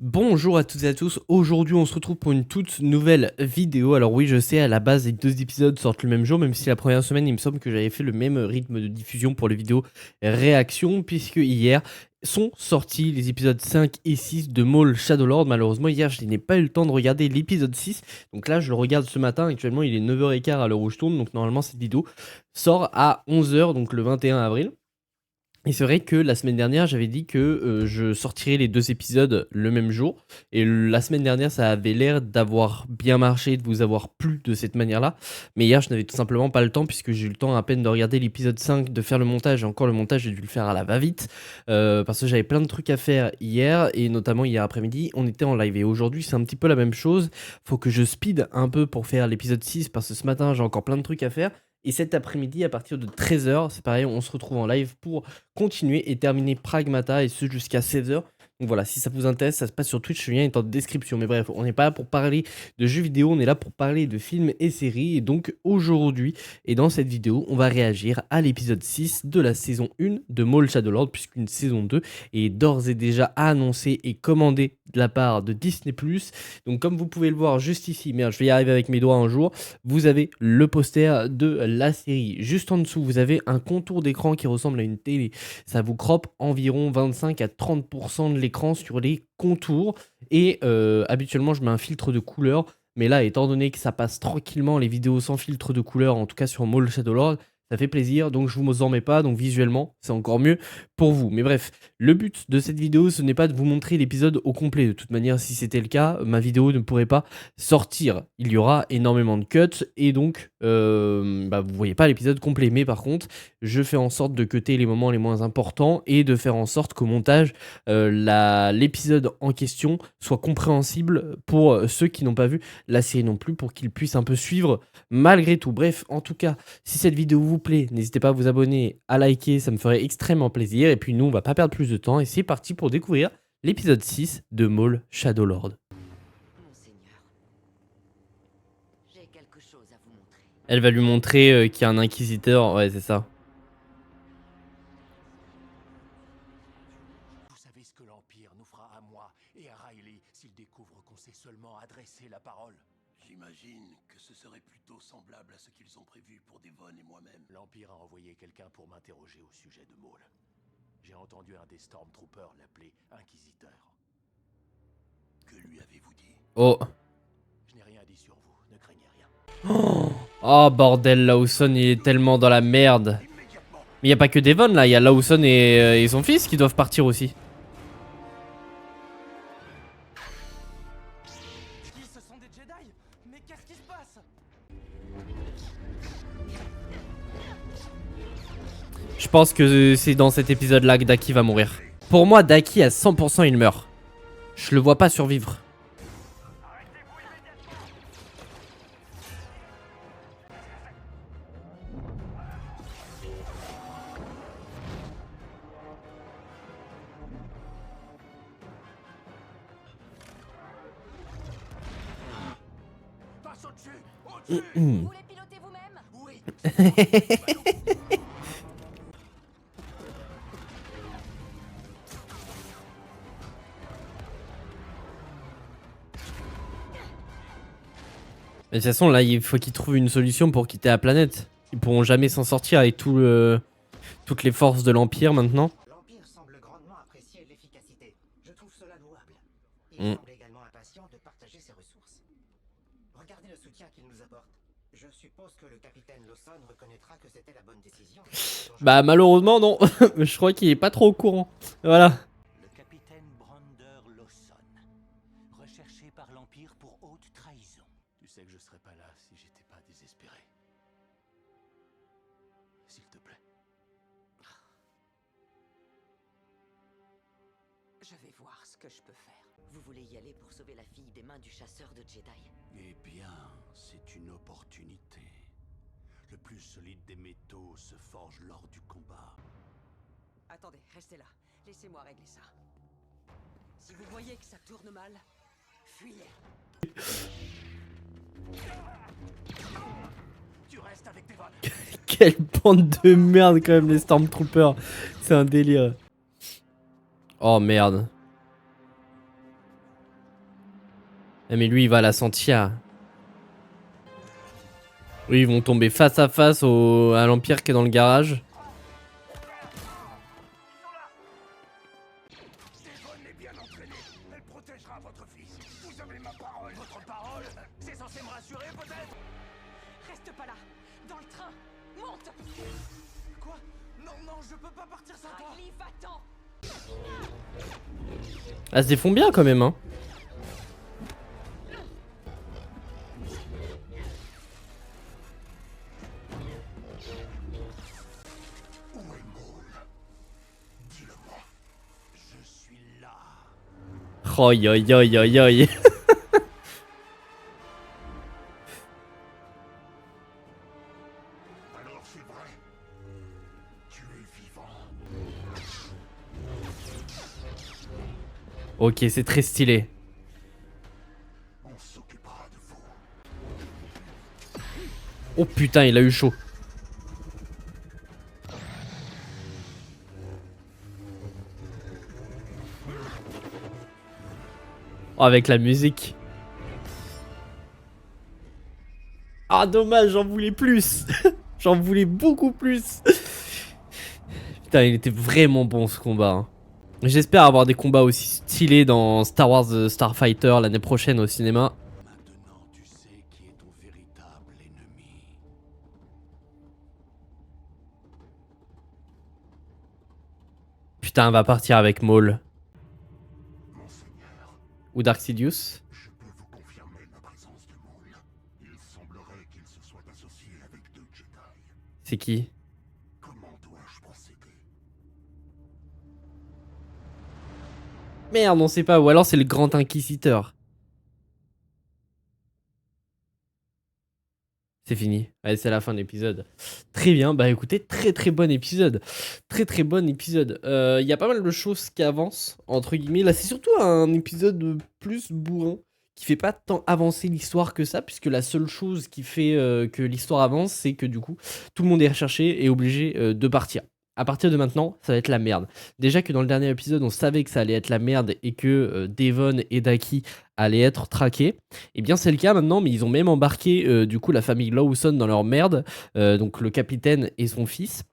Bonjour à toutes et à tous, aujourd'hui on se retrouve pour une toute nouvelle vidéo. Alors oui, je sais, à la base les deux épisodes sortent le même jour, même si la première semaine il me semble que j'avais fait le même rythme de diffusion pour les vidéos réactions, puisque hier sont sortis les épisodes 5 et 6 de Maul Shadowlord. Malheureusement hier je n'ai pas eu le temps de regarder l'épisode 6, donc là je le regarde ce matin. Actuellement il est 9h15 à l'heure où je tourne, donc normalement cette vidéo sort à 11h, donc le 21 avril. Et c'est vrai que la semaine dernière, j'avais dit que je sortirais les deux épisodes le même jour. Et la semaine dernière, ça avait l'air d'avoir bien marché, de vous avoir plu de cette manière-là. Mais hier, je n'avais tout simplement pas le temps, puisque j'ai eu le temps à peine de regarder l'épisode 5, de faire le montage. Et encore, le montage, j'ai dû le faire à la va-vite. Parce que j'avais plein de trucs à faire hier. Et notamment, hier après-midi, on était en live. Et aujourd'hui, c'est un petit peu la même chose. Faut que je speed un peu pour faire l'épisode 6, parce que ce matin, j'ai encore plein de trucs à faire. Et cet après-midi, à partir de 13h, c'est pareil, on se retrouve en live pour continuer et terminer Pragmata, et ce jusqu'à 16h. Donc voilà, si ça vous intéresse, ça se passe sur Twitch, le lien est en description. Mais bref, on n'est pas là pour parler de jeux vidéo, on est là pour parler de films et séries. Et donc aujourd'hui, et dans cette vidéo, on va réagir à l'épisode 6 de la saison 1 de Maul Shadowlord, puisqu'une saison 2 est d'ores et déjà annoncée et commandée de la part de Disney+. Donc comme vous pouvez le voir juste ici, merde, je vais y arriver avec mes doigts un jour, vous avez le poster de la série. Juste en dessous, vous avez un contour d'écran qui ressemble à une télé. Ça vous croppe environ 25 à 30% de l'écran sur les contours. Et habituellement, je mets un filtre de couleur. Mais là, étant donné que ça passe tranquillement les vidéos sans filtre de couleur, en tout cas sur Maul Shadowlord, ça fait plaisir. Donc je vous en mets pas. Donc visuellement, c'est encore mieux pour vous. Mais bref, le but de cette vidéo, ce n'est pas de vous montrer l'épisode au complet. De toute manière, si c'était le cas, ma vidéo ne pourrait pas sortir. Il y aura énormément de cuts et donc vous voyez pas l'épisode complet. Mais par contre, je fais en sorte de cutter les moments les moins importants et de faire en sorte qu'au montage, l'épisode en question soit compréhensible pour ceux qui n'ont pas vu la série non plus, pour qu'ils puissent un peu suivre malgré tout. Bref, en tout cas, si cette vidéo vous plaît, n'hésitez pas à vous abonner, à liker, ça me ferait extrêmement plaisir. Et puis nous, on va pas perdre plus de temps et c'est parti pour découvrir l'épisode 6 de Maul Shadowlord. Monseigneur, j'ai quelque chose à vous montrer. Elle va lui montrer qu'il y a un inquisiteur, ouais c'est ça. Vous savez ce que l'Empire nous fera à moi et à Riley s'il découvre qu'on sait seulement adresser la parole? J'imagine que ce serait plutôt semblable à ce qu'ils ont prévu pour Devon et moi-même. L'Empire a envoyé quelqu'un pour m'interroger au sujet de Maul. J'ai entendu un des Stormtroopers l'appeler Inquisiteur. Que lui avez-vous dit? Oh. Je n'ai rien dit sur vous, ne craignez rien. Oh bordel, Lawson il est tellement dans la merde. Mais il n'y a pas que Devon là, il y a Lawson et son fils qui doivent partir aussi. Qui, ce sont des Jedi? Mais qu'est-ce qui se passe? Je pense que c'est dans cet épisode là que Daki va mourir. Pour moi, Daki à 100% il meurt. Je le vois pas survivre. Passe au-dessus! Au-dessus! Vous les pilotez vous-même? Oui! Mais de toute façon, là, il faut qu'ils trouvent une solution pour quitter la planète. Ils pourront jamais s'en sortir avec toutes les forces de l'Empire maintenant. L'Empire semble grandement apprécier l'efficacité. Je trouve cela louable. Il Mm. semble également impatient de partager ses ressources. Regardez le soutien qu'il nous apporte. Je suppose que le capitaine Lawson reconnaîtra que c'était la bonne décision. Bah malheureusement non. Je crois qu'il est pas trop au courant. Voilà. Le capitaine Brander Lawson, recherché par l'Empire pour haute trahison. Tu sais que je serais pas là si j'étais pas désespéré. S'il te plaît. Je vais voir ce que je peux faire. Vous voulez y aller pour sauver la fille des mains du chasseur de Jedi? Eh bien, c'est une opportunité. Le plus solide des métaux se forge lors du combat. Attendez, restez là. Laissez-moi régler ça. Si vous voyez que ça tourne mal, fuyez. Tu restes avec Devon. Quelle bande de merde quand même les Stormtroopers. C'est un délire. Oh merde. Ah, mais lui, il va la sentir. Oui, ils vont tomber face à face à l'Empire qui est dans le garage. Devon est bien entraînée. Elle protégera votre fils. Vous avez ma parole. Votre parole? C'est censé me rassurer, peut-être? Reste pas là. Dans le train. Monte. Quoi? Non, non, je peux pas partir sans toi. Riley, va-t'en. Elles se défont bien quand même, hein. Où est Maul? Dis-le-moi. Je suis là. Oi, oi, oi, oi, oi. Alors c'est vrai. Tu es vivant. Ok, c'est très stylé. On s'occupera de vous. Oh putain, il a eu chaud. Oh, avec la musique. Ah, dommage, j'en voulais plus. J'en voulais beaucoup plus. Putain, il était vraiment bon ce combat, hein. J'espère avoir des combats aussi stylés dans Star Wars Starfighter l'année prochaine au cinéma. Maintenant, tu sais qui est ton véritable ennemi. Putain, elle va partir avec Maul. Monseigneur, Ou Dark Sidious. je peux vous confirmer la présence de Maul. Il semblerait qu'il se soit associé avec 2 Jedi. C'est qui? Comment dois-je procéder? Merde, on sait pas. Ou alors c'est le Grand Inquisiteur. C'est fini. Allez, c'est la fin de l'épisode. Très bien. Bah écoutez, très très bon épisode. Très très bon épisode. Il y a pas mal de choses qui avancent, entre guillemets. Là, c'est surtout un épisode plus bourrin, qui fait pas tant avancer l'histoire que ça, puisque la seule chose qui fait que l'histoire avance, c'est que du coup, tout le monde est recherché et obligé de partir. À partir de maintenant, ça va être la merde. Déjà que dans le dernier épisode, on savait que ça allait être la merde et que Devon et Daki allaient être traqués. Eh bien, c'est le cas maintenant, mais ils ont même embarqué du coup la famille Lawson dans leur merde, donc le capitaine et son fils.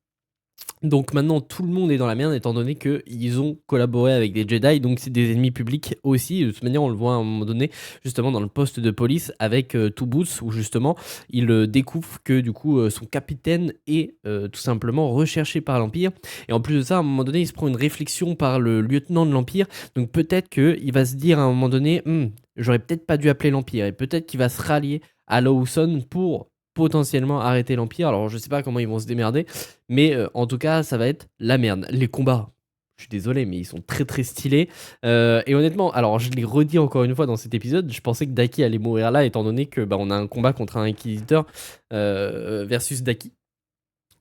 Donc maintenant tout le monde est dans la merde étant donné qu'ils ont collaboré avec des Jedi, donc c'est des ennemis publics aussi. De toute manière on le voit à un moment donné justement dans le poste de police avec Two Boots où justement il découvre que du coup son capitaine est tout simplement recherché par l'Empire. Et en plus de ça à un moment donné il se prend une réflexion par le lieutenant de l'Empire, donc peut-être qu'il va se dire à un moment donné j'aurais peut-être pas dû appeler l'Empire, et peut-être qu'il va se rallier à Lawson pour potentiellement arrêter l'Empire. Alors je sais pas comment ils vont se démerder, mais en tout cas ça va être la merde. Les combats, je suis désolé, mais ils sont très très stylés. Et honnêtement, alors je l'ai redit encore une fois dans cet épisode, je pensais que Daki allait mourir là, étant donné que on a un combat contre un inquisiteur versus Daki.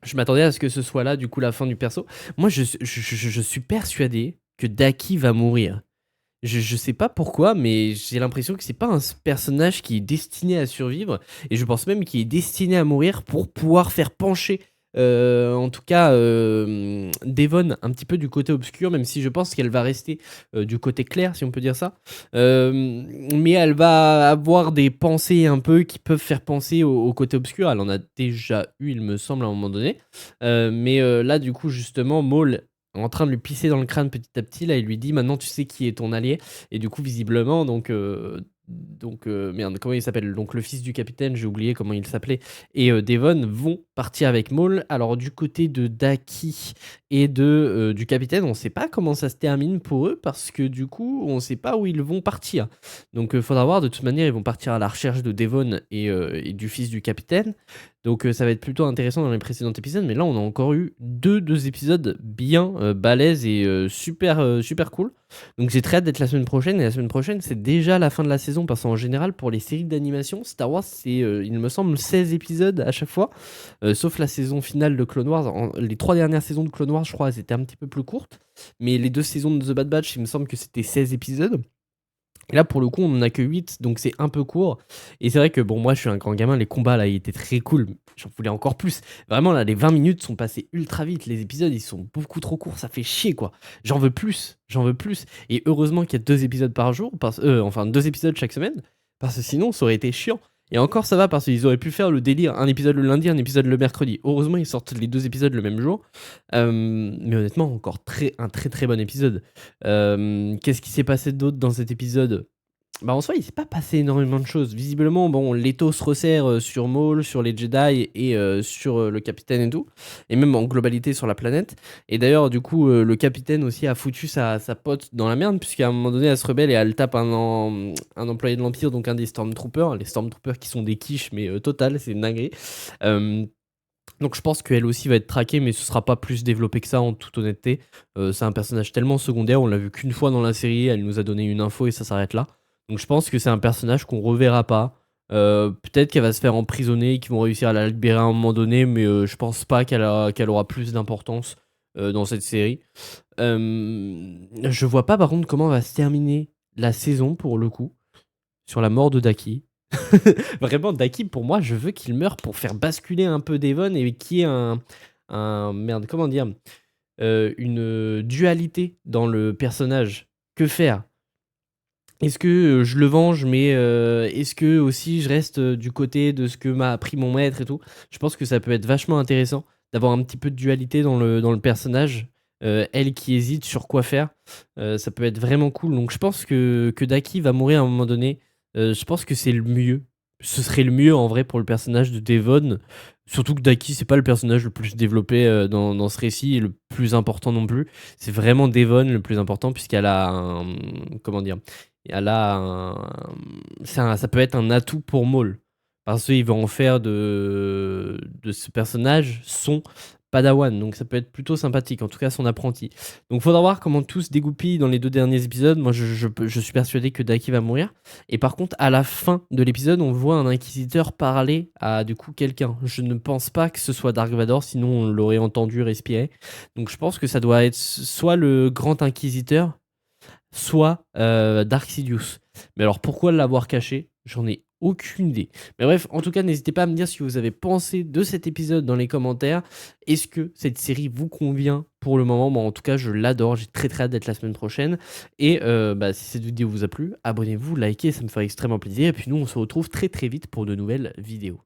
Je m'attendais à ce que ce soit là, du coup, la fin du perso. Moi, je suis persuadé que Daki va mourir. Je sais pas pourquoi, mais j'ai l'impression que c'est pas un personnage qui est destiné à survivre. Et je pense même qu'il est destiné à mourir pour pouvoir faire pencher, en tout cas, Devon un petit peu du côté obscur, même si je pense qu'elle va rester du côté clair, si on peut dire ça. Mais elle va avoir des pensées un peu qui peuvent faire penser au côté obscur. Elle en a déjà eu, il me semble, à un moment donné. Mais là, du coup, justement, Maul en train de lui pisser dans le crâne petit à petit, là il lui dit maintenant tu sais qui est ton allié, et du coup visiblement merde, comment il s'appelle, donc le fils du capitaine, j'ai oublié comment il s'appelait, et Devon vont partir avec Maul. Alors du côté de Daki et du capitaine, on sait pas comment ça se termine pour eux, parce que du coup on sait pas où ils vont partir, donc faudra voir. De toute manière ils vont partir à la recherche de Devon et du fils du capitaine. Donc ça va être plutôt intéressant dans les précédents épisodes, mais là on a encore eu deux épisodes bien balèzes et super cool. Donc j'ai très hâte d'être la semaine prochaine, et la semaine prochaine c'est déjà la fin de la saison, parce qu'en général pour les séries d'animation, Star Wars c'est il me semble 16 épisodes à chaque fois, sauf la saison finale de Clone Wars. Les 3 dernières saisons de Clone Wars je crois elles étaient un petit peu plus courtes, mais les 2 saisons de The Bad Batch il me semble que c'était 16 épisodes. Et là, pour le coup, on en a que 8, donc c'est un peu court. Et c'est vrai que, bon, moi, je suis un grand gamin, les combats, là, ils étaient très cool. J'en voulais encore plus. Vraiment, là, les 20 minutes sont passées ultra vite. Les épisodes, ils sont beaucoup trop courts. Ça fait chier, quoi. J'en veux plus. J'en veux plus. Et heureusement qu'il y a 2 épisodes par jour. Enfin, 2 épisodes chaque semaine. Parce que sinon, ça aurait été chiant. Et encore, ça va parce qu'ils auraient pu faire le délire, un épisode le lundi, un épisode le mercredi. Heureusement, ils sortent les 2 épisodes le même jour. Mais honnêtement, encore un très très bon épisode. Qu'est-ce qui s'est passé d'autre dans cet épisode? Bah en soi, il s'est pas passé énormément de choses. Visiblement, bon, l'étau se resserre sur Maul, sur les Jedi et sur le capitaine et tout. Et même en globalité sur la planète. Et d'ailleurs, du coup, le capitaine aussi a foutu sa pote dans la merde, puisqu'à un moment donné, elle se rebelle et elle tape un employé de l'Empire, donc un des Stormtroopers. Les Stormtroopers qui sont des quiches, mais total, c'est une dinguerie. Donc je pense qu'elle aussi va être traquée, mais ce sera pas plus développé que ça en toute honnêteté. C'est un personnage tellement secondaire, on l'a vu qu'une fois dans la série, elle nous a donné une info et ça s'arrête là. Donc je pense que c'est un personnage qu'on reverra pas. Peut-être qu'elle va se faire emprisonner, qu'ils vont réussir à la libérer à un moment donné, mais je pense pas qu'elle aura plus d'importance dans cette série. Je vois pas par contre comment va se terminer la saison pour le coup, sur la mort de Daki. Vraiment, Daki, pour moi, je veux qu'il meure pour faire basculer un peu Devon et qu'il y ait merde, comment dire, une dualité dans le personnage. Que faire? Est-ce que je le venge, mais est-ce que aussi je reste du côté de ce que m'a appris mon maître et tout? Je pense que ça peut être vachement intéressant d'avoir un petit peu de dualité dans le personnage. Elle qui hésite sur quoi faire, ça peut être vraiment cool. Donc je pense que Daki va mourir à un moment donné. Je pense que c'est le mieux. Ce serait le mieux en vrai pour le personnage de Devon. Surtout que Daki, c'est pas le personnage le plus développé dans ce récit et le plus important non plus. C'est vraiment Devon le plus important puisqu'elle a un. Comment dire? Elle a ça peut être un atout pour Maul. Parce qu'il va en faire de ce personnage son Padawan. Donc ça peut être plutôt sympathique, en tout cas son apprenti. Donc faudra voir comment tout se dégoupille dans les 2 derniers épisodes. Moi je suis persuadé que Daki va mourir. Et par contre, à la fin de l'épisode, on voit un inquisiteur parler à du coup quelqu'un. Je ne pense pas que ce soit Dark Vador, sinon on l'aurait entendu respirer. Donc je pense que ça doit être soit le grand inquisiteur, soit Dark Sidious. Mais alors pourquoi l'avoir caché? J'en ai aucune idée. Mais bref, en tout cas, n'hésitez pas à me dire ce que vous avez pensé de cet épisode dans les commentaires. Est-ce que cette série vous convient pour le moment? Moi, en tout cas, je l'adore. J'ai très très hâte d'être la semaine prochaine. Et si cette vidéo vous a plu, abonnez-vous, likez, ça me ferait extrêmement plaisir. Et puis nous, on se retrouve très très vite pour de nouvelles vidéos.